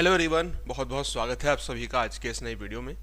Hello everyone, बहुत बहुत स्वागत है आप सभी का आज के इस नई वीडियो में।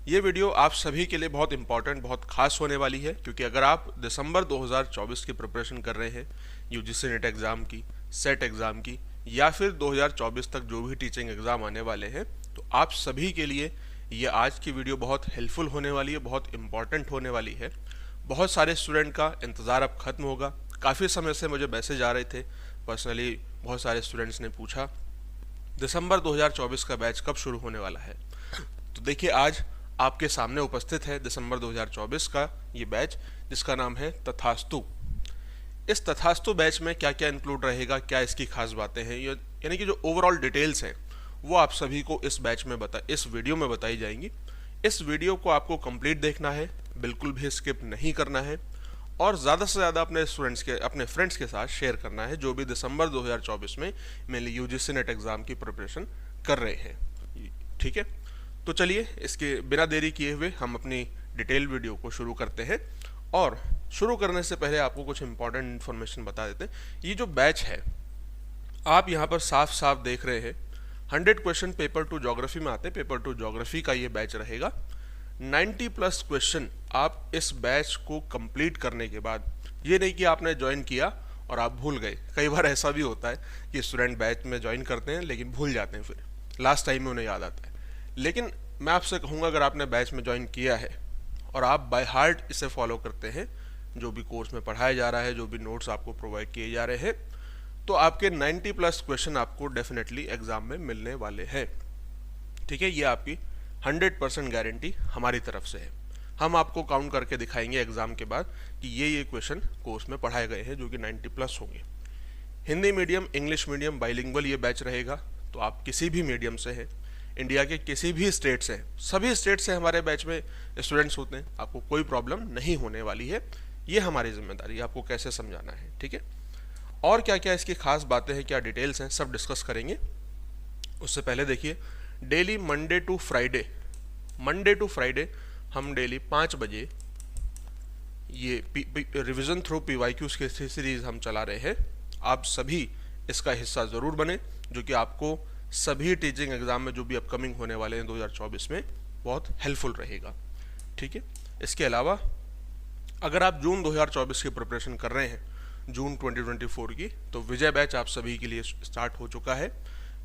ये वीडियो आप सभी के लिए बहुत इंपॉर्टेंट, बहुत खास होने वाली है, क्योंकि अगर आप दिसंबर 2024 की प्रिपरेशन कर रहे हैं यूजीसी नेट एग्ज़ाम की, सेट एग्ज़ाम की, या फिर 2024 तक जो भी टीचिंग एग्ज़ाम आने वाले हैं, तो आप सभी के लिए ये आज की वीडियो बहुत हेल्पफुल होने वाली है, बहुत इंपॉर्टेंट होने वाली है। बहुत सारे स्टूडेंट का इंतज़ार अब ख़त्म होगा। काफ़ी समय से मुझे मैसेज आ रहे थे, पर्सनली बहुत सारे स्टूडेंट्स ने पूछा दिसंबर 2024 का बैच कब शुरू होने वाला है। तो देखिए, आज आपके सामने उपस्थित है दिसंबर 2024 का ये बैच, जिसका नाम है तथास्तु। इस तथास्तु बैच में क्या क्या इंक्लूड रहेगा, क्या इसकी खास बातें हैं, यानी कि जो ओवरऑल डिटेल्स हैं वो आप सभी को इस बैच में इस वीडियो में बताई जाएंगी। इस वीडियो को आपको कंप्लीट देखना है, बिल्कुल भी स्किप नहीं करना है, और ज़्यादा से ज़्यादा अपने फ्रेंड्स के साथ शेयर करना है जो भी दिसंबर 2024 में मेनली यूजीसी नेट एग्ज़ाम की प्रिपरेशन कर रहे हैं। ठीक है, तो चलिए इसके बिना देरी किए हुए हम अपनी डिटेल वीडियो को शुरू करते हैं। और शुरू करने से पहले आपको कुछ इंपॉर्टेंट इन्फॉर्मेशन बता देते हैं। ये जो बैच है, आप यहाँ पर साफ साफ देख रहे हैं 100 क्वेश्चन पेपर टू ज्योग्राफी में आते हैं। पेपर टू ज्योग्राफी का ये बैच रहेगा। 90+ क्वेश्चन आप इस बैच को कंप्लीट करने के बाद, ये नहीं कि आपने ज्वाइन किया और आप भूल गए। कई बार ऐसा भी होता है कि स्टूडेंट बैच में ज्वाइन करते हैं लेकिन भूल जाते हैं, फिर लास्ट टाइम में उन्हें याद आता है। लेकिन मैं आपसे कहूँगा, अगर आपने बैच में ज्वाइन किया है और आप बाय हार्ट इसे फॉलो करते हैं, जो भी कोर्स में पढ़ाया जा रहा है, जो भी नोट्स आपको प्रोवाइड किए जा रहे हैं, तो आपके 90+ क्वेश्चन आपको डेफिनेटली एग्जाम में मिलने वाले हैं। ठीक है, ये आपकी 100% गारंटी हमारी तरफ से है। हम आपको काउंट करके दिखाएंगे एग्जाम के बाद कि ये क्वेश्चन कोर्स में पढ़ाए गए हैं जो कि 90+ होंगे। Hindi medium, English medium, bilingual ये बैच रहेगा। तो आप किसी भी मीडियम से हैं, इंडिया के किसी भी स्टेट से, सभी स्टेट से हमारे बैच में स्टूडेंट्स होते हैं, आपको कोई प्रॉब्लम नहीं होने वाली है। ये हमारी जिम्मेदारी है आपको कैसे समझाना है। ठीक है, और क्या क्या इसकी खास बातें हैं, क्या डिटेल्स हैं, सब डिस्कस करेंगे। उससे पहले देखिए, डेली मंडे टू फ्राइडे हम डेली 5 बजे ये रिवीजन थ्रू PYQs की सीरीज हम चला रहे हैं। आप सभी इसका हिस्सा ज़रूर बने, जो कि आपको सभी टीचिंग एग्ज़ाम में जो भी अपकमिंग होने वाले हैं 2024 में बहुत हेल्पफुल रहेगा। ठीक है, इसके अलावा अगर आप जून 2024 की प्रिपरेशन कर रहे हैं, जून 2024 की, तो विजय बैच आप सभी के लिए स्टार्ट हो चुका है।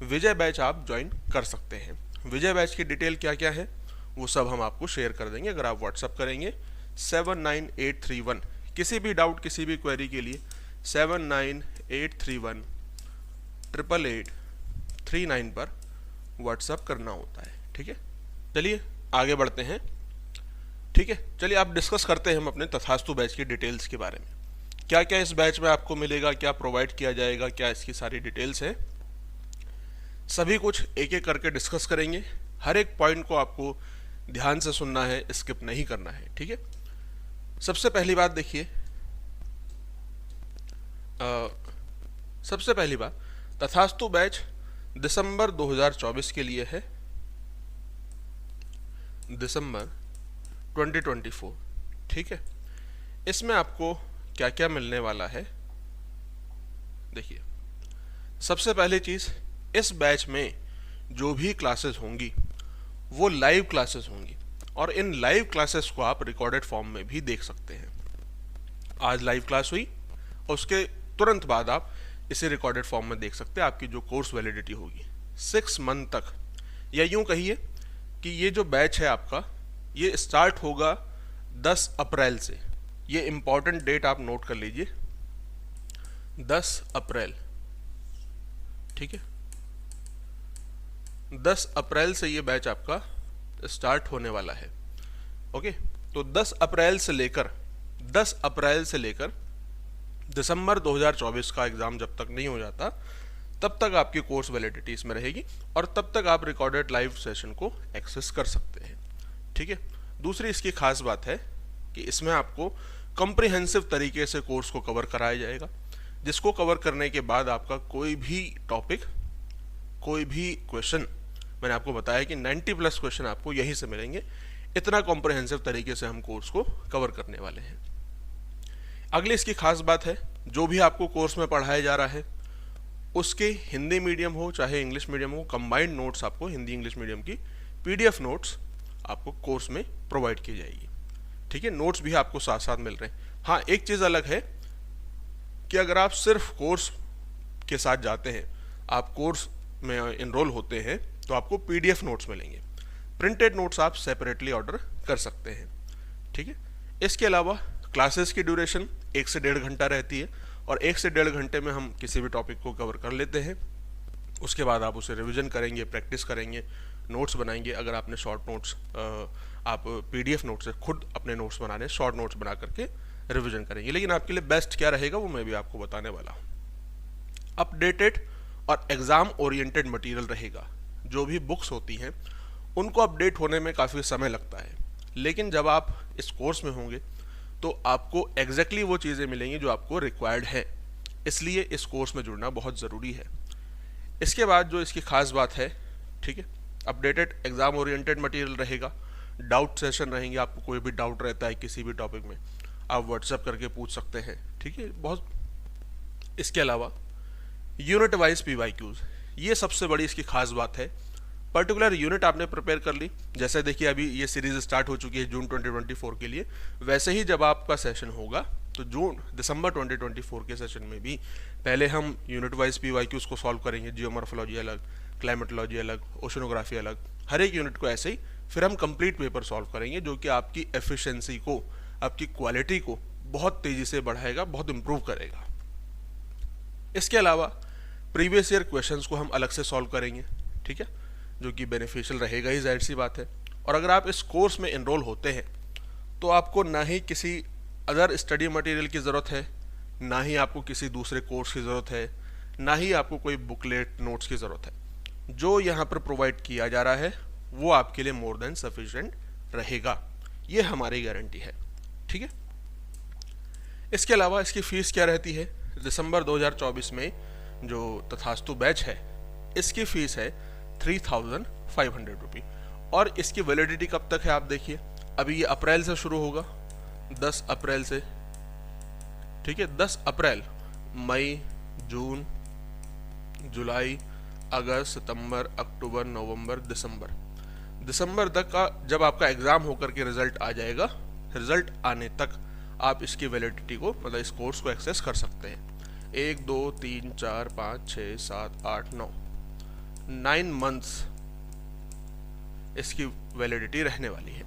विजय बैच आप ज्वाइन कर सकते हैं। विजय बैच की डिटेल क्या क्या है वो सब हम आपको शेयर कर देंगे। अगर आप व्हाट्सअप करेंगे 79831, किसी भी डाउट, किसी भी क्वेरी के लिए 79831 8839 पर व्हाट्सअप करना होता है। ठीक है, चलिए आगे बढ़ते हैं। ठीक है, चलिए आप डिस्कस करते हैं हम अपने तथास्तु बैच की डिटेल्स के बारे में। क्या क्या इस बैच में आपको मिलेगा, क्या प्रोवाइड किया जाएगा, क्या इसकी सारी डिटेल्स है, सभी कुछ एक एक करके डिस्कस करेंगे। हर एक पॉइंट को आपको ध्यान से सुनना है, स्किप नहीं करना है। ठीक है, सबसे पहली बात देखिए, सबसे पहली बात, तथास्तु बैच दिसंबर 2024 के लिए है, दिसंबर 2024। ठीक है, इसमें आपको क्या क्या मिलने वाला है देखिए। सबसे पहली चीज़, इस बैच में जो भी क्लासेस होंगी वो लाइव क्लासेस होंगी, और इन लाइव क्लासेस को आप रिकॉर्डेड फॉर्म में भी देख सकते हैं। आज लाइव क्लास हुई और उसके तुरंत बाद आप इसे रिकॉर्डेड फॉर्म में देख सकते हैं। आपकी जो कोर्स वैलिडिटी होगी 6 मंथ तक, या यूं कहिए कि ये जो बैच है आपका, ये स्टार्ट होगा 10 अप्रैल से। ये इंपॉर्टेंट डेट आप नोट कर लीजिए, 10 अप्रैल। ठीक है, 10 अप्रैल से ये बैच आपका स्टार्ट होने वाला है। ओके, तो 10 अप्रैल से लेकर दिसंबर 2024 का एग्ज़ाम जब तक नहीं हो जाता, तब तक आपकी कोर्स वैलिडिटी इसमें रहेगी, और तब तक आप रिकॉर्डेड लाइव सेशन को एक्सेस कर सकते हैं। ठीक है, दूसरी इसकी खास बात है कि इसमें आपको कॉम्प्रिहेंसिव तरीके से कोर्स को कवर कराया जाएगा, जिसको कवर करने के बाद आपका कोई भी टॉपिक, कोई भी क्वेश्चन, मैंने आपको बताया कि 90+ क्वेश्चन आपको यहीं से मिलेंगे। इतना कॉम्प्रिहेंसिव तरीके से हम कोर्स को कवर करने वाले हैं। अगली इसकी खास बात है, जो भी आपको कोर्स में पढ़ाया जा रहा है उसके हिंदी मीडियम हो चाहे इंग्लिश मीडियम हो, कंबाइंड नोट्स आपको हिंदी इंग्लिश मीडियम की पीडीएफ नोट्स आपको कोर्स में प्रोवाइड की जाएगी। ठीक है, नोट्स भी आपको साथ साथ मिल रहे हैं। हाँ, एक चीज़ अलग है कि अगर आप सिर्फ कोर्स के साथ जाते हैं, आप कोर्स में इनरोल होते हैं, तो आपको पीडीएफ नोट्स मिलेंगे। प्रिंटेड नोट्स आप सेपरेटली ऑर्डर कर सकते हैं। ठीक है, इसके अलावा क्लासेस की ड्यूरेशन 1 से 1.5 घंटा रहती है और 1 से 1.5 घंटे में हम किसी भी टॉपिक को कवर कर लेते हैं। उसके बाद आप उसे रिवीजन करेंगे, प्रैक्टिस करेंगे, नोट्स बनाएंगे। अगर आपने शॉर्ट नोट्स, आप पीडीएफ नोट्स से खुद अपने नोट्स बनाने, शॉर्ट नोट्स बना करके रिवीजन करेंगे। लेकिन आपके लिए बेस्ट क्या रहेगा वो मैं भी आपको बताने वाला हूँ। अपडेटेड और एग्ज़ाम ओरिएंटेड मटेरियल रहेगा। जो भी बुक्स होती हैं उनको अपडेट होने में काफ़ी समय लगता है, लेकिन जब आप इस कोर्स में होंगे तो आपको एग्जैक्टली वो चीज़ें मिलेंगी जो आपको रिक्वायर्ड है। इसलिए इस कोर्स में जुड़ना बहुत ज़रूरी है। इसके बाद जो इसकी खास बात है, ठीक है, अपडेटेड एग्ज़ाम ओरिएंटेड मटेरियल रहेगा। डाउट सेशन रहेंगे। आपको कोई भी डाउट रहता है किसी भी टॉपिक में, आप व्हाट्सएप करके पूछ सकते हैं। ठीक है, बहुत। इसके अलावा यूनिट वाइज पीवाईक्यूज, ये सबसे बड़ी इसकी खास बात है। पर्टिकुलर यूनिट आपने प्रिपेयर कर ली, जैसे देखिए अभी ये सीरीज स्टार्ट हो चुकी है जून 2024 के लिए, वैसे ही जब आपका सेशन होगा तो दिसंबर 2024 के सेशन में भी पहले हम यूनिट वाइज पीवाईक्यूज को सॉल्व करेंगे। जियोमॉर्फोलॉजी अलग, क्लाइमेटोलॉजी अलग, ओशनोग्राफी अलग, हर एक यूनिट को ऐसे ही फिर हम कंप्लीट पेपर सॉल्व करेंगे, जो कि आपकी एफिशिएंसी को, आपकी क्वालिटी को बहुत तेज़ी से बढ़ाएगा, बहुत इम्प्रूव करेगा। इसके अलावा प्रीवियस ईयर क्वेश्चंस को हम अलग से सॉल्व करेंगे। ठीक है, जो कि बेनिफिशियल रहेगा ही, जाहिर सी बात है। और अगर आप इस कोर्स में एनरोल होते हैं तो आपको ना ही किसी अदर स्टडी मटेरियल की ज़रूरत है, ना ही आपको किसी दूसरे कोर्स की ज़रूरत है, ना ही आपको कोई बुकलेट नोट्स की ज़रूरत है। जो यहाँ पर प्रोवाइड किया जा रहा है वो आपके लिए मोर देन सफिशिएंट रहेगा, ये हमारी गारंटी है। ठीक है, इसके अलावा इसकी फ़ीस क्या रहती है? दिसंबर 2024 में जो तथास्तु बैच है इसकी फ़ीस है 3500 रुपये। और इसकी वैलिडिटी कब तक है आप देखिए, अभी ये अप्रैल से शुरू होगा, 10 अप्रैल से। ठीक है, 10 अप्रैल, मई, जून, जुलाई, अगस्त, सितंबर, अक्टूबर, नवंबर, दिसंबर तक का जब आपका एग्ज़ाम होकर के रिज़ल्ट आ जाएगा, रिज़ल्ट आने तक आप इसकी वैलिडिटी को, मतलब इस कोर्स को एक्सेस कर सकते हैं। 1 2 3 4 5 6 7 8 9 मंथ्स इसकी वैलिडिटी रहने वाली है।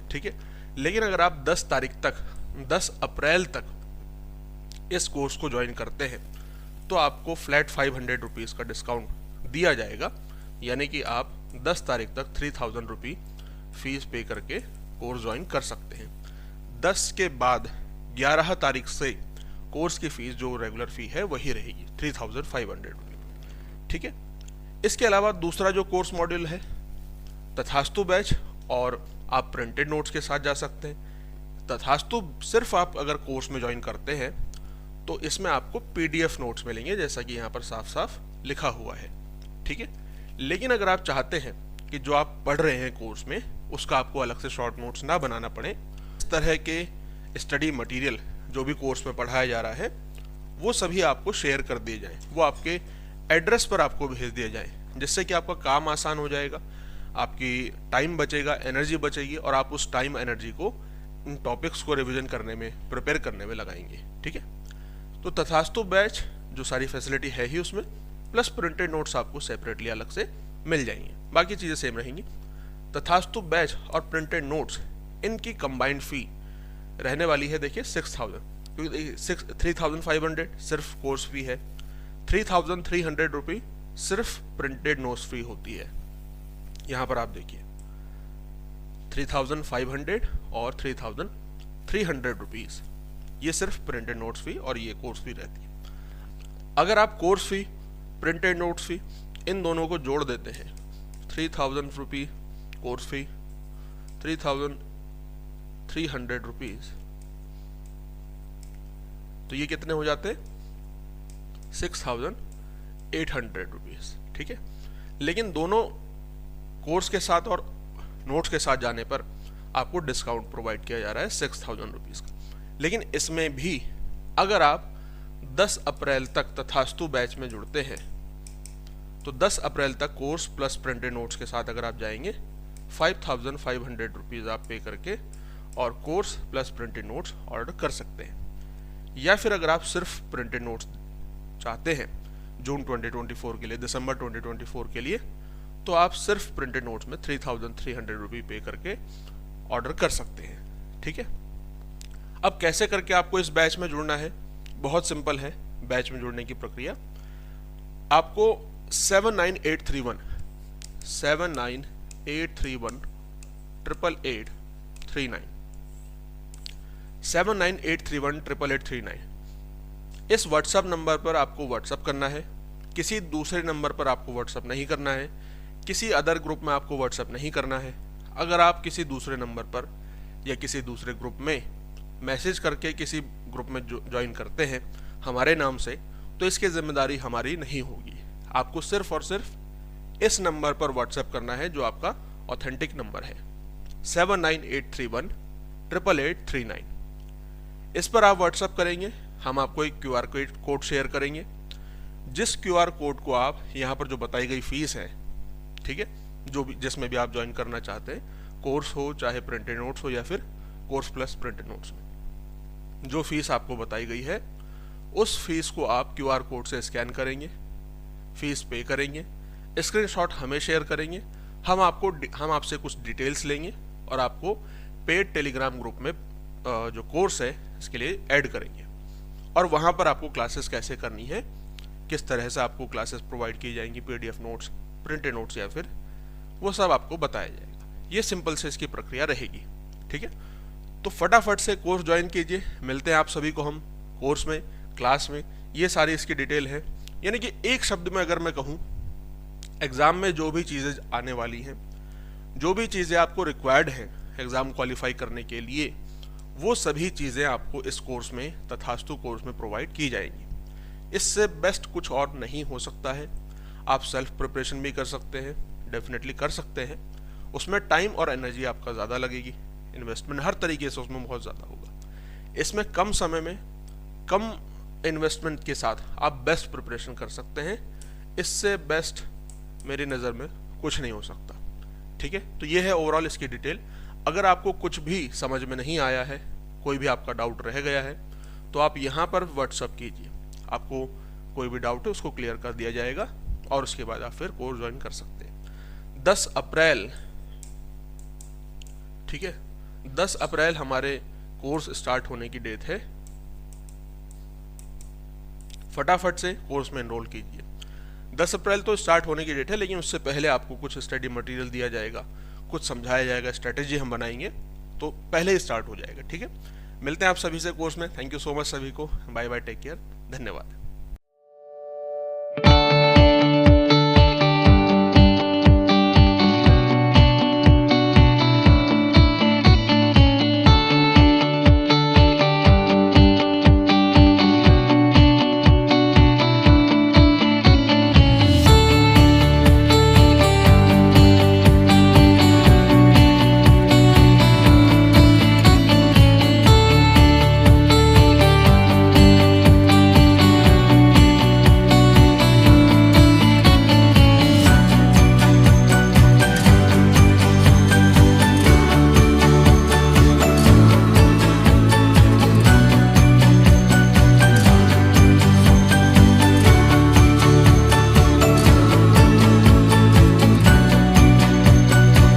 ठीक है, लेकिन अगर आप 10 तारीख तक, 10 अप्रैल तक इस कोर्स को ज्वाइन करते हैं तो आपको फ्लैट 500 रुपीज़ का डिस्काउंट दिया जाएगा। यानी कि आप 10 तारीख तक 3000 रुपये फीस पे करके कोर्स ज्वाइन कर सकते हैं। 10 के बाद 11 तारीख से कोर्स की फ़ीस जो रेगुलर फ़ी है वही रहेगी 3500 रुपये। ठीक है, इसके अलावा दूसरा जो कोर्स मॉड्यूल है तथास्तु बैच, और आप प्रिंटेड नोट्स के साथ जा सकते हैं। तथास्तु सिर्फ आप अगर कोर्स में ज्वाइन करते हैं तो इसमें आपको पीडीएफ नोट्स मिलेंगे, जैसा कि यहाँ पर साफ साफ लिखा हुआ है। ठीक है, लेकिन अगर आप चाहते हैं कि जो आप पढ़ रहे हैं कोर्स में उसका आपको अलग से शॉर्ट नोट्स ना बनाना पड़े, इस तरह के स्टडी मटेरियल जो भी कोर्स में पढ़ाया जा रहा है वो सभी आपको शेयर कर दिए जाएं, वो आपके एड्रेस पर आपको भेज दिया जाए, जिससे कि आपका काम आसान हो जाएगा, आपकी टाइम बचेगा, एनर्जी बचेगी, और आप उस टाइम एनर्जी को इन टॉपिक्स को रिवीजन करने में, प्रिपेयर करने में लगाएंगे। ठीक है, तो तथास्तु बैच जो सारी फैसिलिटी है ही उसमें, प्लस प्रिंटेड नोट्स आपको सेपरेटली अलग से मिल जाएंगे, बाकी चीज़ें सेम रहेंगी। तथास्तु बैच और प्रिंटेड नोट्स इनकी कंबाइंड फ़ी रहने वाली है, देखिए 6000, क्योंकि 3500 सिर्फ कोर्स फी है, 3300 रुपये सिर्फ प्रिंटेड नोट्स फी होती है। यहाँ पर आप देखिए 3500 और 3300 रुपीज़, ये सिर्फ प्रिंटेड नोट्स फी और ये कोर्स फी रहती है। अगर आप कोर्स फी, प्रिंटेड नोट्स फी, इन दोनों को जोड़ देते हैं, 3000 रुपये कोर्स फी, 3300 रुपीज़, तो ये कितने हो जाते हैं? 6800 रुपीज़। ठीक है, लेकिन दोनों कोर्स के साथ और नोट्स के साथ जाने पर आपको डिस्काउंट प्रोवाइड किया जा रहा है 6000 रुपीज़ का। लेकिन इसमें भी अगर आप 10 अप्रैल तक तथास्तु बैच में जुड़ते हैं तो 10 अप्रैल तक कोर्स प्लस प्रिंटेड नोट्स के साथ अगर आप जाएंगे 5500 रुपीज़ आप पे करके और course plus printed notes order कर सकते हैं। या फिर अगर आप सिर्फ प्रिंटेड नोट्स चाहते हैं जून 2024 के लिए, दिसंबर 2024 के लिए, तो आप सिर्फ प्रिंटेड नोट्स में 3300 रुपये पे करके ऑर्डर कर सकते हैं। ठीक है, अब कैसे करके आपको इस बैच में जुड़ना है? बहुत सिंपल है बैच में जुड़ने की प्रक्रिया। आपको 79831 79831 इस व्हाट्सएप नंबर पर आपको व्हाट्सएप करना है। किसी दूसरे नंबर पर आपको व्हाट्सएप नहीं करना है, किसी अदर ग्रुप में आपको व्हाट्सएप नहीं करना है। अगर आप किसी दूसरे नंबर पर या किसी दूसरे ग्रुप में मैसेज करके किसी ग्रुप में ज्वाइन करते हैं हमारे नाम से, तो इसकी जिम्मेदारी हमारी नहीं होगी। आपको सिर्फ और सिर्फ इस नंबर पर व्हाट्सएप करना है जो आपका ऑथेंटिक नंबर है 79831 इस पर आप व्हाट्सएप करेंगे, हम आपको एक QR कोड शेयर करेंगे। जिस QR कोड को आप यहाँ पर जो बताई गई फीस है, ठीक है, जो भी जिसमें भी आप ज्वाइन करना चाहते हैं, कोर्स हो चाहे प्रिंटेड नोट्स हो या फिर कोर्स प्लस प्रिंटेड नोट्स हो, जो फीस आपको बताई गई है उस फीस को आप QR कोड से स्कैन करेंगे, फीस पे करेंगे, स्क्रीनशॉट हमें शेयर करेंगे। हम आपसे कुछ डिटेल्स लेंगे और आपको पेड टेलीग्राम ग्रुप में जो कोर्स है इसके लिए ऐड करेंगे और वहाँ पर आपको क्लासेस कैसे करनी है, किस तरह से आपको क्लासेस प्रोवाइड की जाएंगी, PDF नोट्स, प्रिंटेड नोट्स या फिर वो सब आपको बताया जाएगा। ये सिंपल से इसकी प्रक्रिया रहेगी। ठीक है, तो फटाफट से कोर्स ज्वाइन कीजिए। मिलते हैं आप सभी को हम कोर्स में, क्लास में। ये सारी इसकी डिटेल है। यानी कि एक शब्द में अगर मैं कहूँ, एग्ज़ाम में जो भी चीज़ें आने वाली हैं, जो भी चीज़ें आपको रिक्वायर्ड हैं एग्ज़ाम क्वालिफाई करने के लिए, वो सभी चीज़ें आपको इस कोर्स में, तथास्तु कोर्स में प्रोवाइड की जाएंगी। इससे बेस्ट कुछ और नहीं हो सकता है। आप सेल्फ प्रिपरेशन भी कर सकते हैं, डेफिनेटली कर सकते हैं। उसमें टाइम और एनर्जी आपका ज़्यादा लगेगी, इन्वेस्टमेंट हर तरीके से उसमें बहुत ज़्यादा होगा। इसमें कम समय में कम इन्वेस्टमेंट के साथ आप बेस्ट प्रिपरेशन कर सकते हैं। इससे बेस्ट मेरी नज़र में कुछ नहीं हो सकता। ठीक है, तो ये है ओवरऑल इसकी डिटेल। अगर आपको कुछ भी समझ में नहीं आया है, कोई भी आपका डाउट रह गया है, तो आप यहाँ पर व्हाट्सअप कीजिए। आपको कोई भी डाउट है उसको क्लियर कर दिया जाएगा और उसके बाद आप फिर कोर्स ज्वाइन कर सकते हैं। 10 अप्रैल, ठीक है, 10 अप्रैल हमारे कोर्स स्टार्ट होने की डेट है। फटाफट से कोर्स में एनरोल कीजिए। 10 अप्रैल तो स्टार्ट होने की डेट है, लेकिन उससे पहले आपको कुछ स्टडी मटेरियल दिया जाएगा, कुछ समझाया जाएगा, स्ट्रेटेजी हम बनाएंगे, तो पहले ही स्टार्ट हो जाएगा। ठीक है, मिलते हैं आप सभी से कोर्स में। थैंक यू सो मच सभी को। बाय बाय, टेक केयर, धन्यवाद।